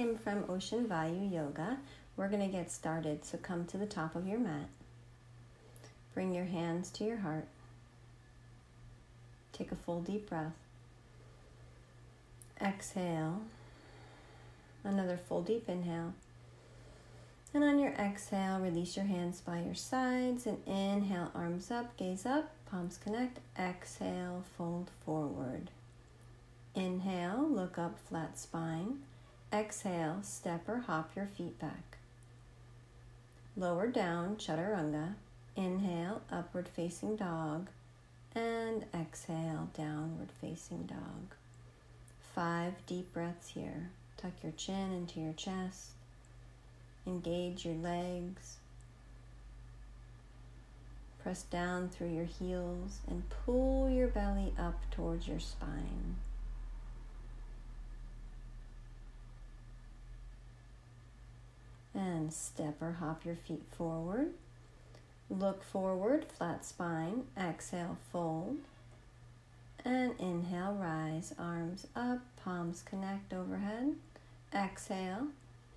Kim from Ocean Vayu Yoga. We're going to get started, so come to the top of your mat. Bring your hands to your heart. Take a full deep breath. Exhale. Another full deep inhale. And on your exhale, release your hands by your sides and inhale, arms up, gaze up, palms connect. Exhale, fold forward. Inhale, look up, flat spine. Exhale, step or hop your feet back. Lower down, chaturanga. Inhale, upward facing dog. And exhale, downward facing dog. 5 deep breaths here. Tuck your chin into your chest. Engage your legs. Press down through your heels and pull your belly up towards your spine. And step or hop your feet forward. Look forward, flat spine. Exhale, fold. And inhale, rise, arms up, palms connect overhead. Exhale,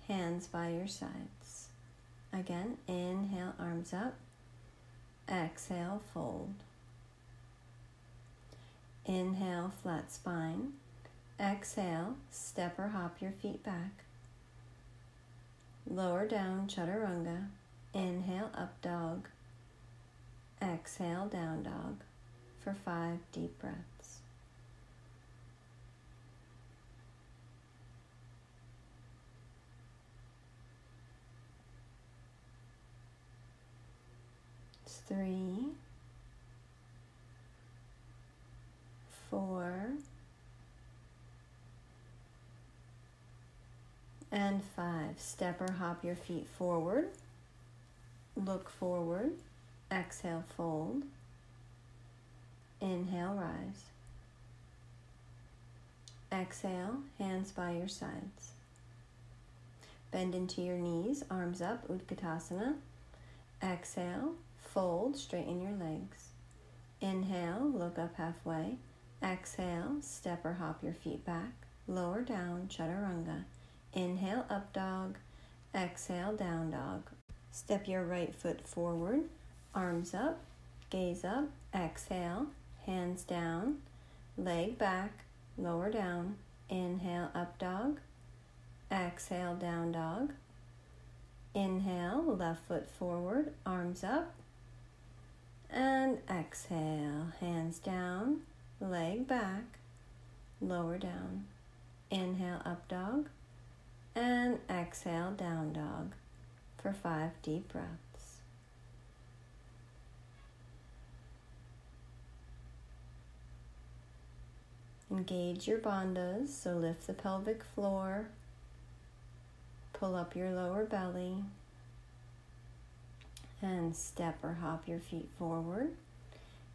hands by your sides. Again, inhale, arms up. Exhale, fold. Inhale, flat spine. Exhale, step or hop your feet back. Lower down, chaturanga. Inhale, up dog. Exhale, down dog for 5 deep breaths. It's 3, 4, and 5. Step or hop your feet forward. Look forward. Exhale, fold. Inhale, rise. Exhale, hands by your sides. Bend into your knees, arms up, Utkatasana. Exhale, fold, straighten your legs. Inhale, look up halfway. Exhale, step or hop your feet back. Lower down, chaturanga. Inhale, up dog. Exhale, down dog. Step your right foot forward, arms up, gaze up. Exhale, hands down, leg back, lower down. Inhale, up dog. Exhale, down dog. Inhale, left foot forward, arms up. And exhale, hands down, leg back, lower down. Inhale, up dog. And exhale, down dog for 5 deep breaths. Engage your bandhas, so lift the pelvic floor, pull up your lower belly, and step or hop your feet forward.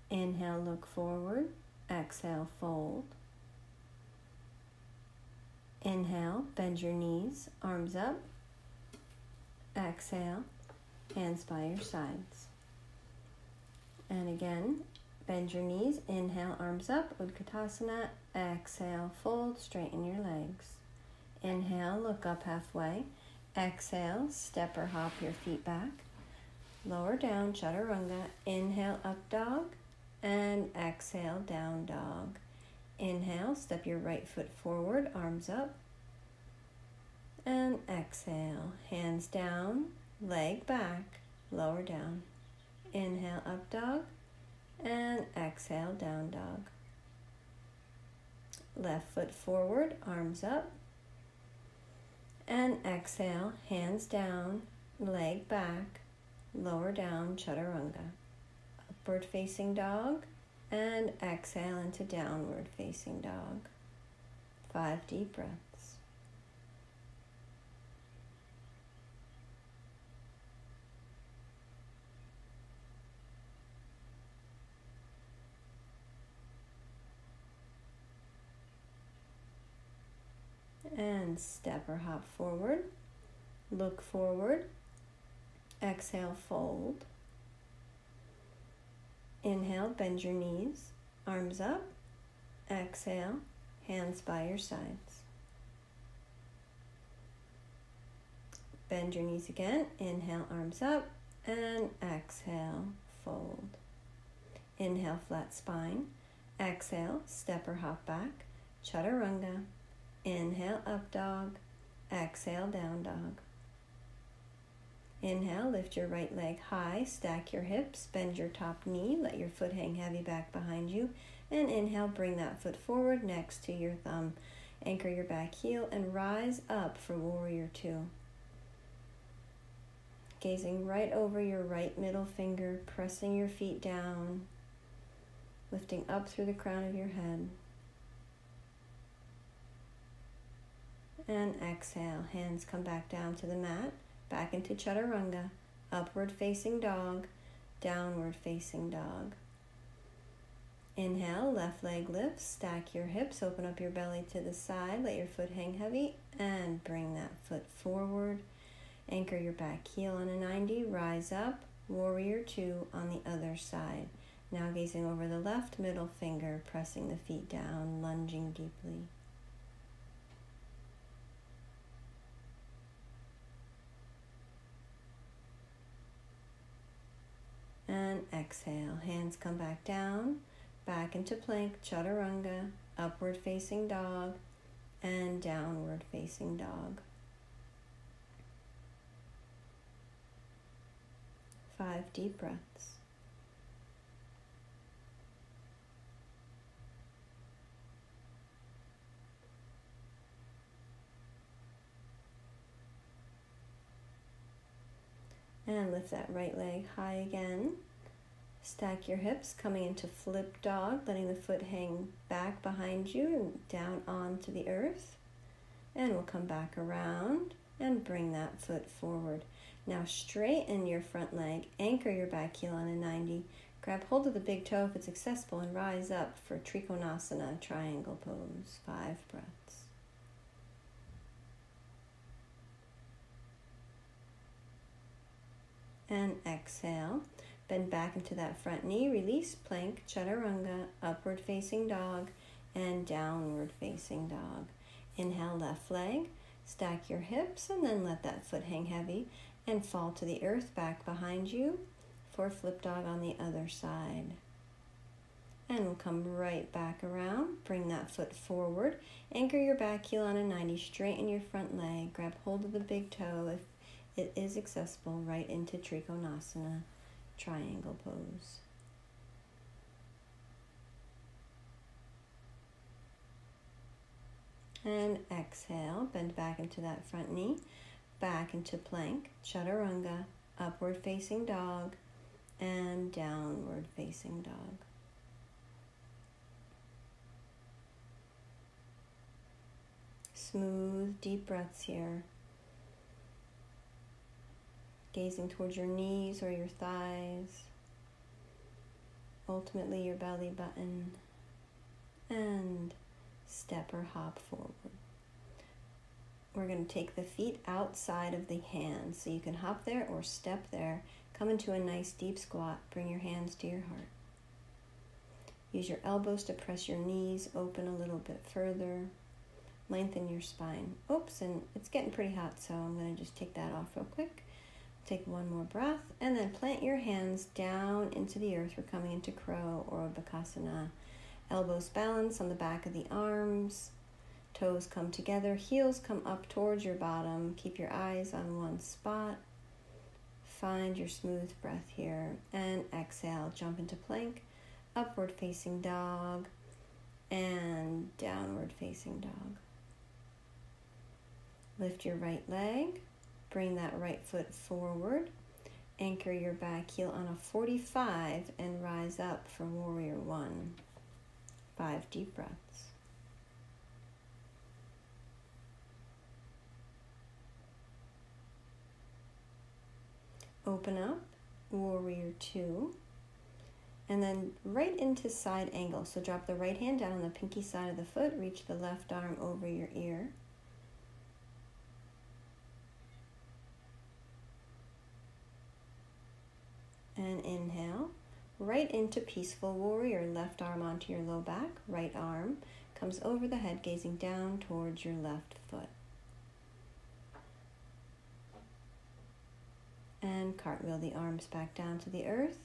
Inhale, look forward. Exhale, fold. Inhale, bend your knees, arms up. Exhale, hands by your sides. And again, bend your knees, inhale, arms up, Utkatasana. Exhale, fold, straighten your legs. Inhale, look up halfway. Exhale, step or hop your feet back. Lower down, chaturanga. Inhale, up dog. And exhale, down dog. Inhale, step your right foot forward, arms up. And exhale, hands down, leg back, lower down. Inhale, up dog. And exhale, down dog. Left foot forward, arms up. And exhale, hands down, leg back, lower down, chaturanga. Upward facing dog. And exhale into downward facing dog. 5 deep breaths. And step or hop forward. Look forward. Exhale, fold. Inhale, bend your knees, arms up. Exhale, hands by your sides. Bend your knees again. Inhale, arms up, and exhale, fold. Inhale, flat spine. Exhale, step or hop back. Chaturanga. Inhale, up dog. Exhale, down dog. Inhale, lift your right leg high, stack your hips, bend your top knee, let your foot hang heavy back behind you. And inhale, bring that foot forward next to your thumb. Anchor your back heel and rise up for Warrior Two. Gazing right over your right middle finger, pressing your feet down, lifting up through the crown of your head. And exhale, hands come back down to the mat, back into Chaturanga, upward facing dog, downward facing dog. Inhale, left leg lifts, stack your hips, open up your belly to the side, let your foot hang heavy, and bring that foot forward. Anchor your back heel on a 90, rise up, Warrior Two on the other side. Now gazing over the left middle finger, pressing the feet down, lunging deeply. And exhale, hands come back down, back into plank, Chaturanga, upward facing dog, and downward facing dog. 5 deep breaths. And lift that right leg high again. Stack your hips, coming into flip dog, letting the foot hang back behind you and down onto the earth. And we'll come back around and bring that foot forward. Now straighten your front leg, anchor your back heel on a 90, grab hold of the big toe if it's accessible, and rise up for Trikonasana, triangle pose. 5 breaths. And exhale, bend back into that front knee, release plank, Chaturanga, upward facing dog, and downward facing dog. Inhale, left leg, stack your hips, and then let that foot hang heavy and fall to the earth back behind you for flip dog on the other side. And we'll come right back around, bring that foot forward, anchor your back heel on a 90, straighten your front leg, grab hold of the big toe if it is accessible, right into Trikonasana, triangle pose. And exhale, bend back into that front knee, back into plank, Chaturanga, upward facing dog, and downward facing dog. Smooth, deep breaths here. Gazing towards your knees or your thighs, ultimately your belly button, and step or hop forward. We're going to take the feet outside of the hands, so you can hop there or step there. Come into a nice deep squat. Bring your hands to your heart. Use your elbows to press your knees open a little bit further. Lengthen your spine. Oops, and it's getting pretty hot, so I'm going to just take that off real quick. Take one more breath, and then plant your hands down into the earth. We're coming into crow or Bakasana. Elbows balance on the back of the arms. Toes come together. Heels come up towards your bottom. Keep your eyes on one spot. Find your smooth breath here. And exhale. Jump into plank. Upward facing dog. And downward facing dog. Lift your right leg. Bring that right foot forward. Anchor your back heel on a 45 and rise up for Warrior One. 5 deep breaths. Open up, Warrior Two, and then right into side angle. So drop the right hand down on the pinky side of the foot, reach the left arm over your ear. And inhale, right into Peaceful Warrior, left arm onto your low back, right arm comes over the head, gazing down towards your left foot. and cartwheel the arms back down to the earth.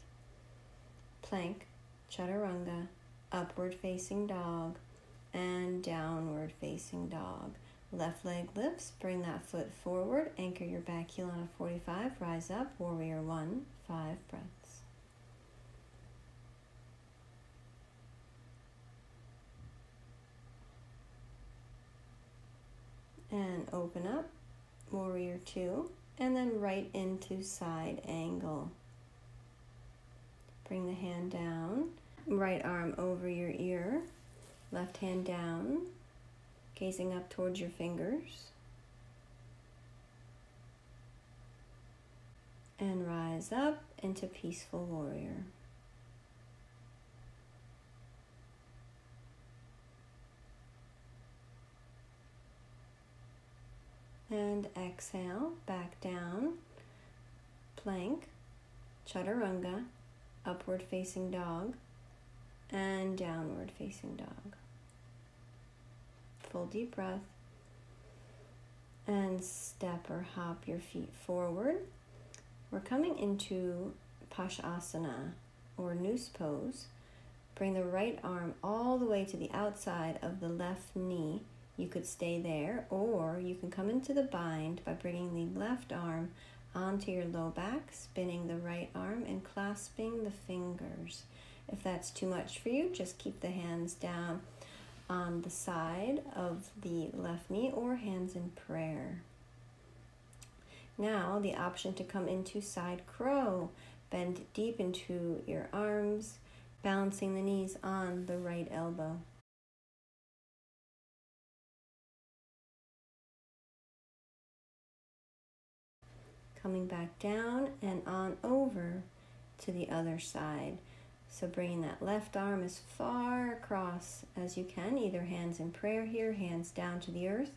Plank, chaturanga, upward facing dog, and downward facing dog. Left leg lifts, bring that foot forward, anchor your back heel on a 45, rise up, warrior one, 5 breaths. And open up, warrior two, and then right into side angle. Bring the hand down, right arm over your ear, left hand down, gazing up towards your fingers. And rise up into peaceful warrior. And exhale, back down, plank, chaturanga, upward facing dog, and downward facing dog. Full deep breath. And step or hop your feet forward. We're coming into Bakasana, or Noose Pose. Bring the right arm all the way to the outside of the left knee. You could stay there, or you can come into the bind by bringing the left arm onto your low back, spinning the right arm and clasping the fingers. If that's too much for you, just keep the hands down on the side of the left knee or hands in prayer. Now, the option to come into side crow. Bend deep into your arms, balancing the knees on the right elbow. Coming back down and on over to the other side. So bringing that left arm as far across as you can, either hands in prayer here, hands down to the earth,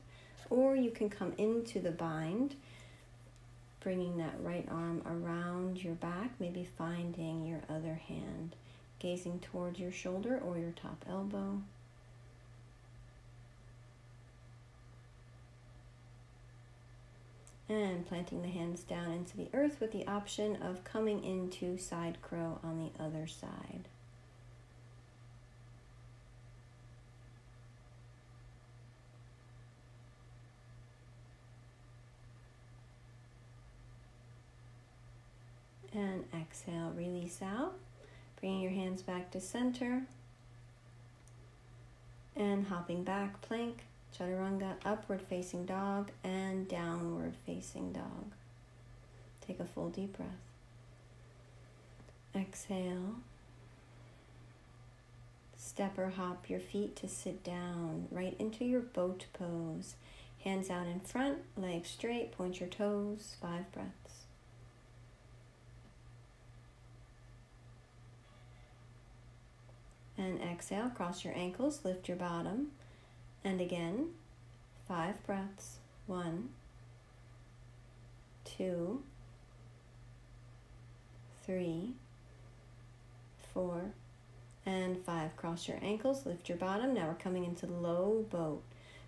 or you can come into the bind, bringing that right arm around your back, maybe finding your other hand, gazing towards your shoulder or your top elbow. And planting the hands down into the earth with the option of coming into side crow on the other side. And exhale, release out, bringing your hands back to center. And hopping back, plank, chaturanga, upward facing dog, and downward facing dog. Take a full deep breath. Exhale. Step or hop your feet to sit down, right into your boat pose. Hands out in front, legs straight, point your toes, 5 breaths. And exhale, cross your ankles, lift your bottom. And again, 5 breaths. 1, 2, 3, 4, and 5. Cross your ankles, lift your bottom. Now we're coming into low boat.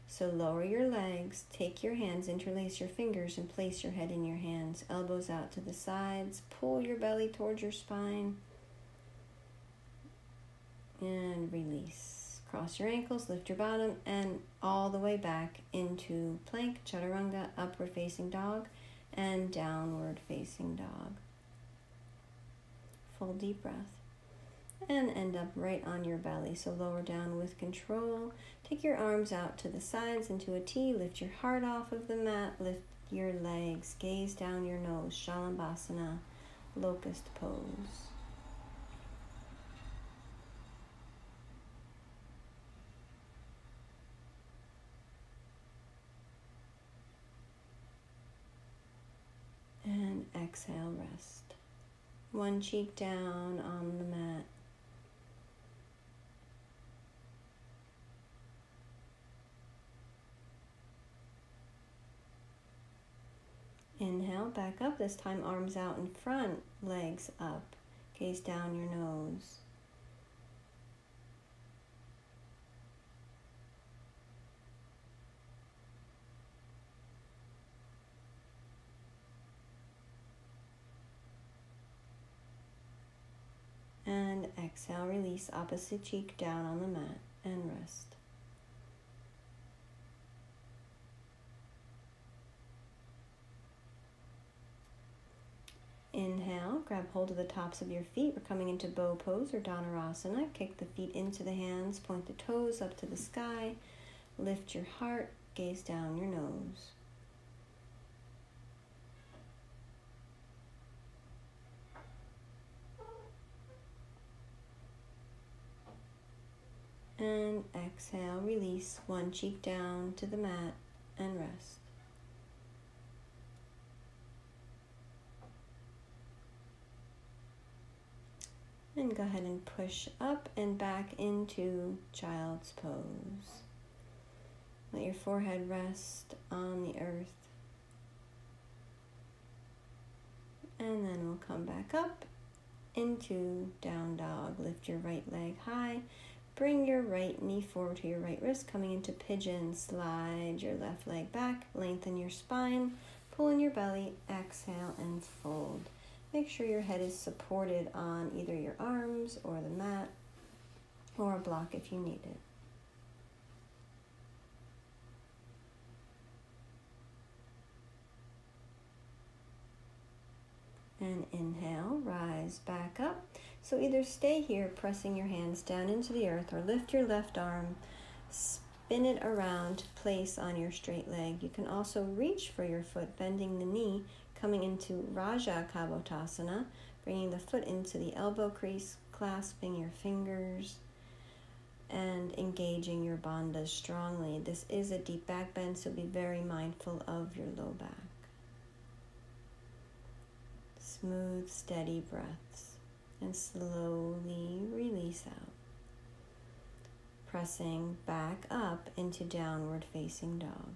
So lower your legs, take your hands, interlace your fingers, and place your head in your hands. Elbows out to the sides. Pull your belly towards your spine. And release. Cross your ankles, lift your bottom, and all the way back into plank, chaturanga, upward facing dog, and downward facing dog. Full deep breath. And end up right on your belly. So lower down with control. Take your arms out to the sides into a T. Lift your heart off of the mat. Lift your legs. Gaze down your nose. Shalabhasana, locust pose. And exhale, rest. One cheek down on the mat. Inhale, back up. This time arms out in front, legs up. Gaze down your nose. And exhale, release opposite cheek down on the mat and rest. Inhale, grab hold of the tops of your feet. We're coming into bow pose or Dhanurasana. Kick the feet into the hands, point the toes up to the sky. Lift your heart, gaze down your nose. And exhale, release one cheek down to the mat and rest. And go ahead and push up and back into child's pose. Let your forehead rest on the earth. And then we'll come back up into down dog. Lift your right leg high. Bring your right knee forward to your right wrist. Coming into pigeon, slide your left leg back. Lengthen your spine. Pull in your belly. Exhale and fold. Make sure your head is supported on either your arms or the mat or a block if you need it. And inhale, rise back up. So either stay here pressing your hands down into the earth or lift your left arm, spin it around to place on your straight leg. You can also reach for your foot, bending the knee, coming into Raja Kabutasana, bringing the foot into the elbow crease, clasping your fingers, and engaging your bandhas strongly. This is a deep back bend, so be very mindful of your low back. Smooth, steady breaths, and slowly release out. Pressing back up into downward facing dog.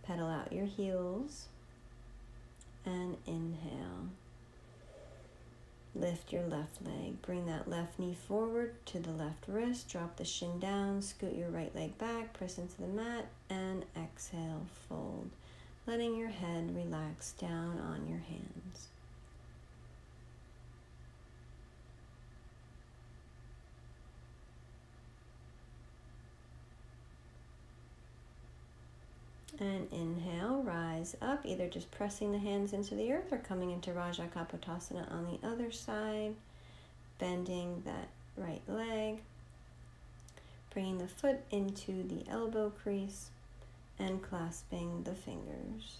Pedal out your heels. And inhale. Lift your left leg. Bring that left knee forward to the left wrist. Drop the shin down. Scoot your right leg back. Press into the mat. And exhale, fold. Letting your head relax down on your hands. And inhale, rise up, either just pressing the hands into the earth or coming into Raja Kabutasana on the other side, bending that right leg, bringing the foot into the elbow crease, and clasping the fingers.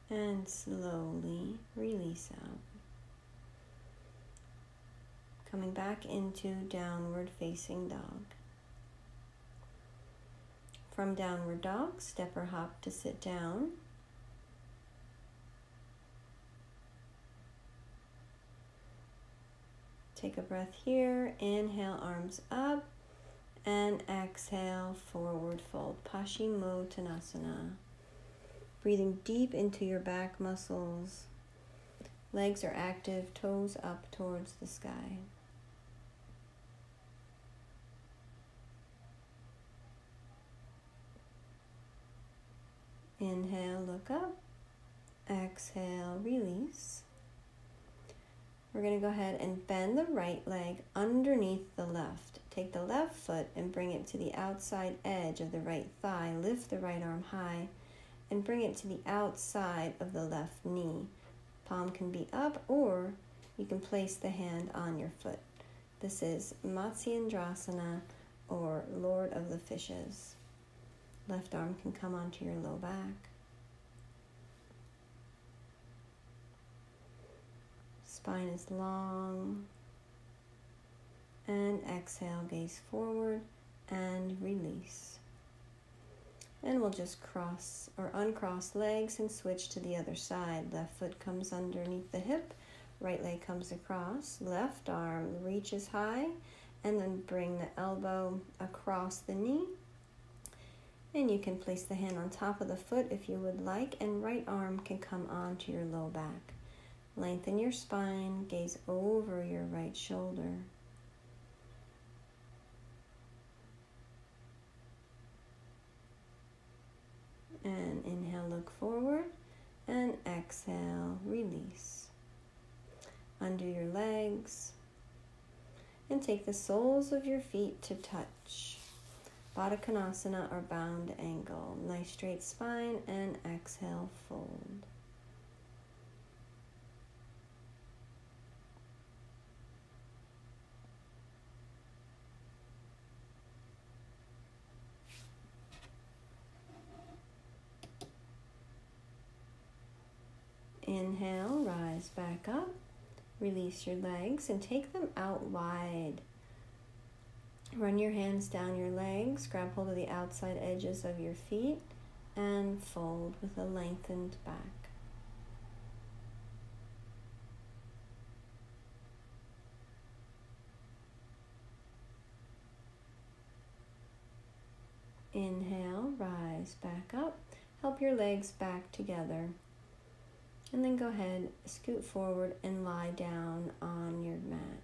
And slowly release out. Coming back into downward facing dog. From downward dog, step or hop to sit down. Take a breath here. Inhale, arms up. And exhale, forward fold. Paschimottanasana. Breathing deep into your back muscles. Legs are active, toes up towards the sky. Inhale, look up. Exhale, release. We're going to go ahead and bend the right leg underneath the left. Take the left foot and bring it to the outside edge of the right thigh. Lift the right arm high and bring it to the outside of the left knee. Palm can be up, or you can place the hand on your foot. This is Matsi Andrasana, or Lord of the Fishes. Left arm can come onto your low back. Spine is long. And exhale, gaze forward and release. And we'll just cross or uncross legs and switch to the other side. Left foot comes underneath the hip, right leg comes across, left arm reaches high, and then bring the elbow across the knee. And you can place the hand on top of the foot if you would like, and right arm can come onto your low back. Lengthen your spine, gaze over your right shoulder. And exhale, release. Under your legs. And take the soles of your feet to touch. Bakasana or bound angle. Nice straight spine and exhale, fold. Inhale, rise back up. Release your legs and take them out wide. Run your hands down your legs, grab hold of the outside edges of your feet, and fold with a lengthened back. Inhale, rise back up. Help your legs back together. And then go ahead, scoot forward and lie down on your mat.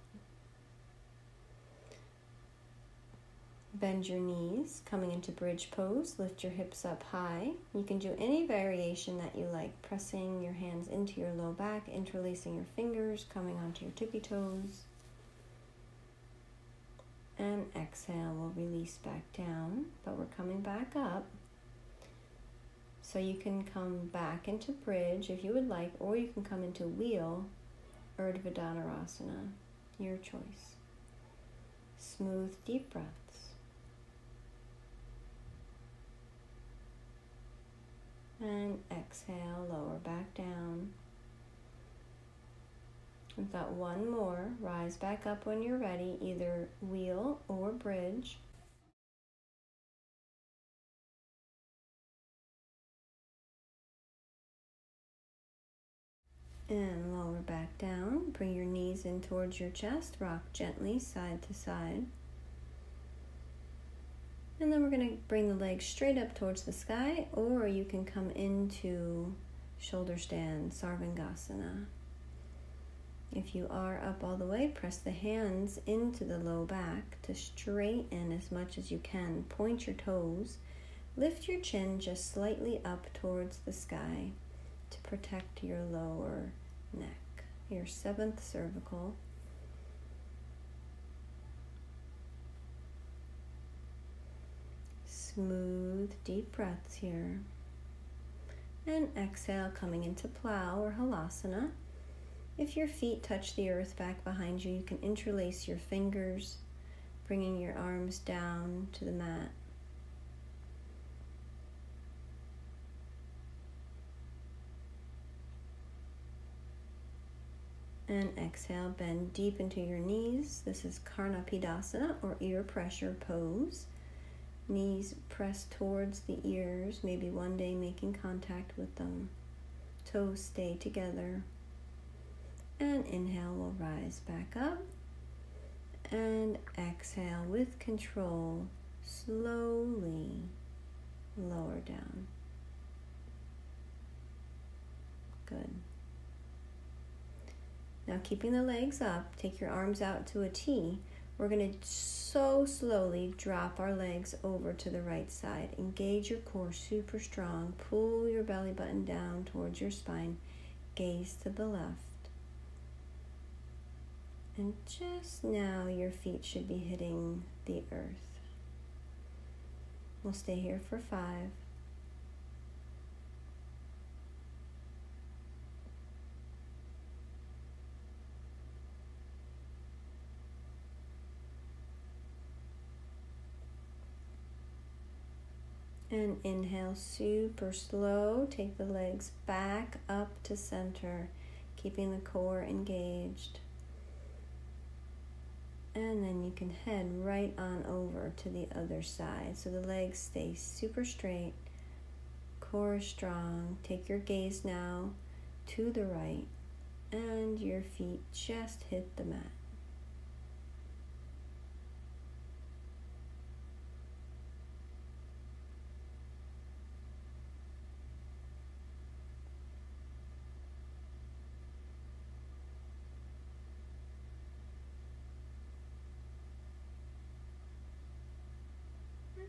Bend your knees, coming into bridge pose. Lift your hips up high. You can do any variation that you like, pressing your hands into your low back, interlacing your fingers, coming onto your tippy toes. And exhale, we'll release back down, but we're coming back up. So you can come back into bridge if you would like, or you can come into wheel, Urdhva Dhanurasana, your choice. Smooth, deep breaths. And exhale, lower back down. We've got one more. Rise back up when you're ready, either wheel or bridge. And lower back down. Bring your knees in towards your chest. Rock gently side to side. And then we're going to bring the legs straight up towards the sky, or you can come into shoulder stand, Sarvangasana. If you are up all the way, press the hands into the low back to straighten as much as you can. Point your toes. Lift your chin just slightly up towards the sky to protect your lower neck, your 7th cervical. Smooth, deep breaths here. And exhale, coming into Plow or Halasana. If your feet touch the earth back behind you, you can interlace your fingers, bringing your arms down to the mat. And exhale, bend deep into your knees. This is Karnapidasana or ear pressure pose. Knees press towards the ears, maybe one day making contact with them. Toes stay together. And inhale, we'll rise back up. And exhale with control, slowly lower down. Good. Now keeping the legs up, take your arms out to a T. We're going to so slowly drop our legs over to the right side. Engage your core super strong. Pull your belly button down towards your spine. Gaze to the left. And just now your feet should be hitting the earth. We'll stay here for 5. And inhale super slow. Take the legs back up to center, keeping the core engaged. And then you can head right on over to the other side. So the legs stay super straight, core strong. Take your gaze now to the right, and your feet just hit the mat.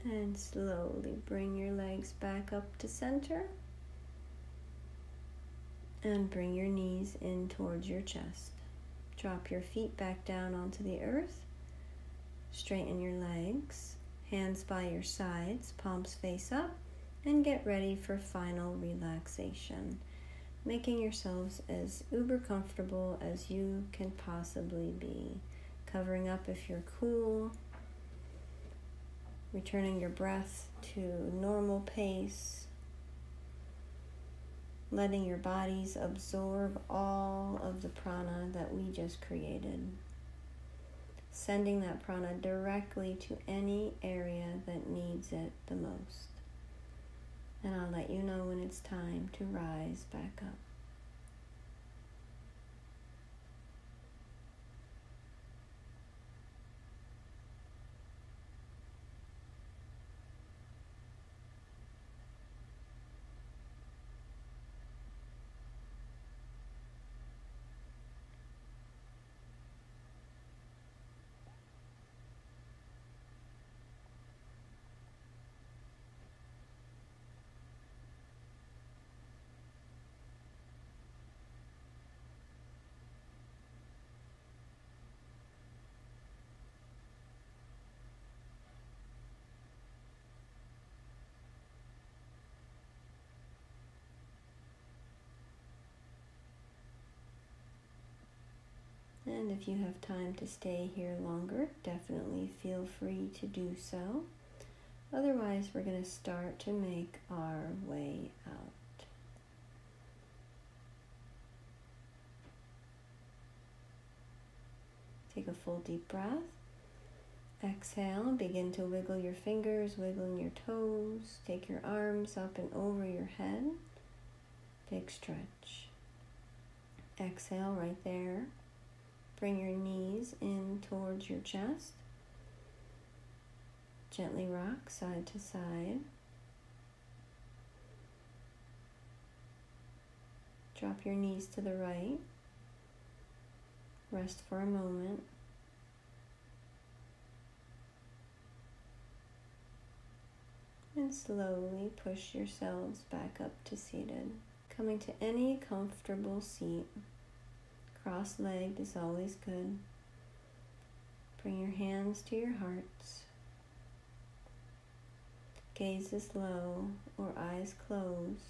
And slowly bring your legs back up to center. And bring your knees in towards your chest. Drop your feet back down onto the earth. Straighten your legs. Hands by your sides, palms face up. And get ready for final relaxation. Making yourselves as uber comfortable as you can possibly be. Covering up if you're cool. Returning your breath to normal pace. Letting your bodies absorb all of the prana that we just created. Sending that prana directly to any area that needs it the most. And I'll let you know when it's time to rise back up. And if you have time to stay here longer, definitely feel free to do so. Otherwise, we're going to start to make our way out. Take a full deep breath. Exhale, begin to wiggle your fingers, wiggling your toes. Take your arms up and over your head. Big stretch. Exhale right there. Bring your knees in towards your chest. Gently rock side to side. Drop your knees to the right. Rest for a moment. And slowly push yourselves back up to seated. Coming to any comfortable seat. Cross-legged is always good. Bring your hands to your hearts. Gaze is low or eyes closed.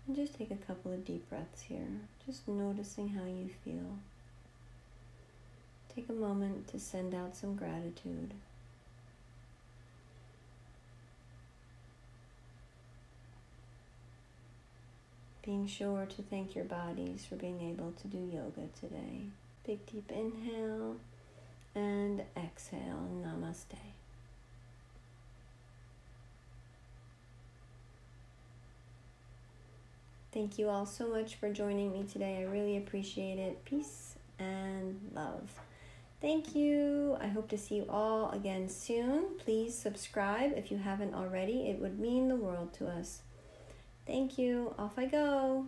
And just take a couple of deep breaths here, just noticing how you feel. Take a moment to send out some gratitude. Being sure to thank your bodies for being able to do yoga today. Big deep inhale and exhale. Namaste. Thank you all so much for joining me today. I really appreciate it. Peace and love. Thank you. I hope to see you all again soon. Please subscribe if you haven't already. It would mean the world to us. Thank you. Off I go.